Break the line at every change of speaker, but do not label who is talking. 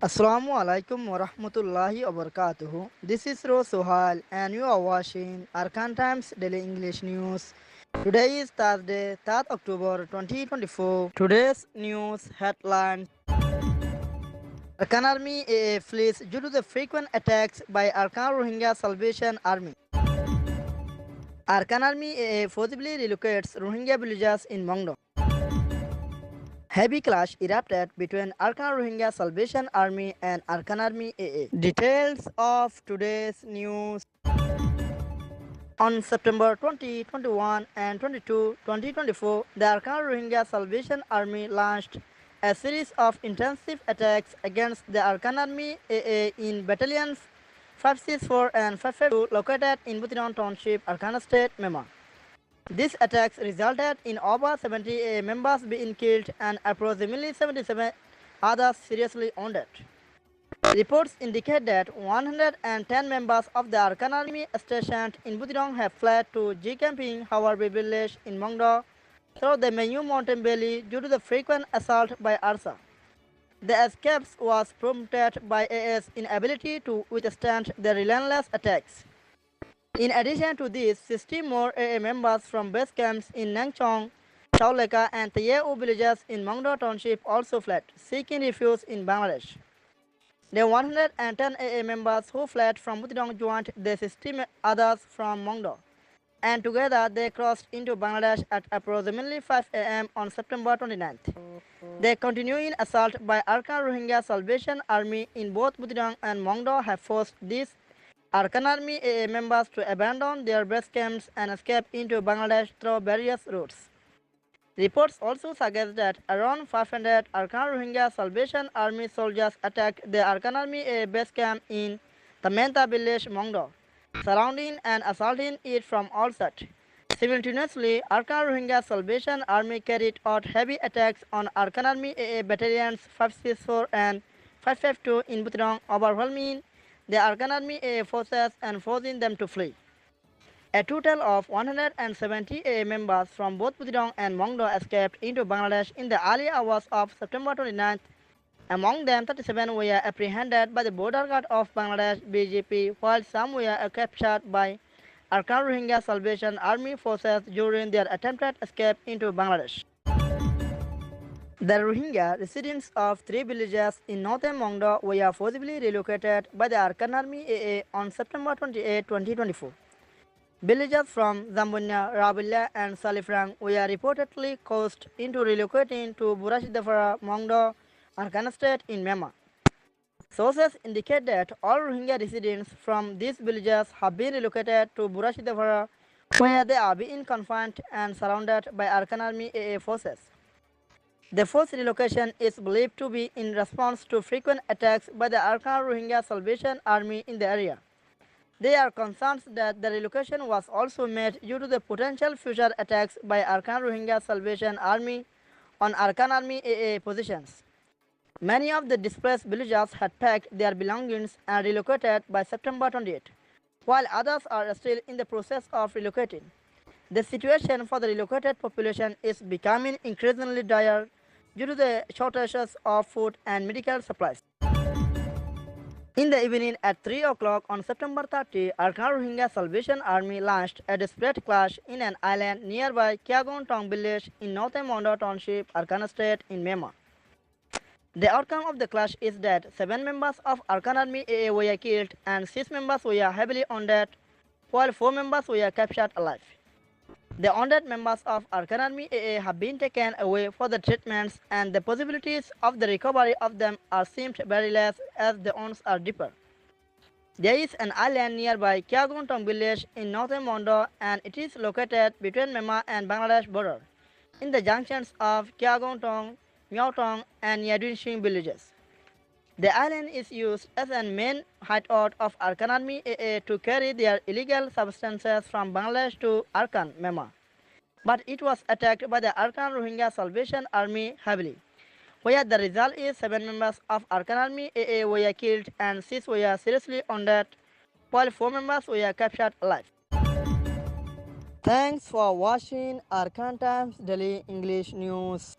Assalamu alaikum wa rahmatullahi wa barakatuhu. This is Sohal and you are watching Arakan Times Daily English News. Today is Thursday, 3rd October 2024. Today's news headlines. Arakan Army AA flees due to the frequent attacks by Arakan Rohingya Salvation Army. Arakan Army AA forcibly relocates Rohingya villagers in Mongdo. Heavy clash erupted between Arakan Rohingya Salvation Army and Arakan Army AA. Details of today's news. On September 20, 21 and 22, 2024, the Arakan Rohingya Salvation Army launched a series of intensive attacks against the Arakan Army AA in battalions 564 and 552 located in Butidong Township, Arakan State, Myanmar. These attacks resulted in over 70 AA members being killed and approximately 77 others seriously wounded. Reports indicate that 110 members of the Arakan Army stationed in Butidong have fled to G-Camping Hawarbi village in Mongdo through the Menyu mountain valley due to the frequent assault by ARSA. The escape was prompted by AA's inability to withstand the relentless attacks. In addition to this, 60 more AA members from base camps in Nangchong, Chauleka and Tayeu villages in Mongdo Township also fled, seeking refuge in Bangladesh. The 110 AA members who fled from Butidong joined the 60 others from Mongdo, and together they crossed into Bangladesh at approximately 5 am on September 29th. The continuing assault by Arakan Rohingya Salvation Army in both Butidong and Mongdo have forced these Arakan Army AA members to abandon their base camps and escape into Bangladesh through various routes. Reports also suggest that around 500 Arakan Rohingya Salvation Army soldiers attacked the Arakan Army AA base camp in Tamenta village, Mongdo, surrounding and assaulting it from all sides. Simultaneously, Arakan Rohingya Salvation Army carried out heavy attacks on Arakan Army AA battalions 564 and 552 in Butidong, overwhelming the Arakan Army AA forces and forcing them to flee. A total of 170 AA members from both Butidong and Mongdo escaped into Bangladesh in the early hours of September 29th. Among them, 37 were apprehended by the Border Guard of Bangladesh (BGP), while some were captured by Arakan Rohingya Salvation Army forces during their attempted escape into Bangladesh. The Rohingya residents of 3 villages in northern Mongdo were forcibly relocated by the Arakan Army AA on September 28, 2024. Villagers from Zambunya, Rabilya and Salifrang were reportedly caused into relocating to Burashidafara, Mongdo, Arakan State in Myanmar. Sources indicate that all Rohingya residents from these villages have been relocated to Burashidafara, where they are being confined and surrounded by Arakan Army AA forces. The forced relocation is believed to be in response to frequent attacks by the Arakan Rohingya Salvation Army in the area. They are concerned that the relocation was also made due to the potential future attacks by Arakan Rohingya Salvation Army on Arakan Army AA positions. Many of the displaced villagers had packed their belongings and relocated by September 28, while others are still in the process of relocating. The situation for the relocated population is becoming increasingly dire due to the shortages of food and medical supplies. In the evening at 3 o'clock on September 30, Arakan Rohingya Salvation Army launched a desperate clash in an island nearby Kyagon Tong village in northern Mongdo Township, Arakan State in Myanmar. The outcome of the clash is that 7 members of Arakan Army AA were killed and 6 members were heavily wounded, while 4 members were captured alive. The wounded members of Arakan Army AA have been taken away for the treatments, and the possibilities of the recovery of them are seemed very less as the wounds are deeper. There is an island nearby Kyaguntong village in northern Mongdo, and it is located between Myanmar and Bangladesh border, in the junctions of Kyaguntong, Myaotong, and Yadunshing villages. The island is used as a main hideout of Arakan Army AA to carry their illegal substances from Bangladesh to Arakan, Myanmar. But it was attacked by the Arakan Rohingya Salvation Army heavily, where the result is 7 members of Arakan Army AA were killed and 6 were seriously wounded, while 4 members were captured alive. Thanks for watching Arakan Times Daily English News.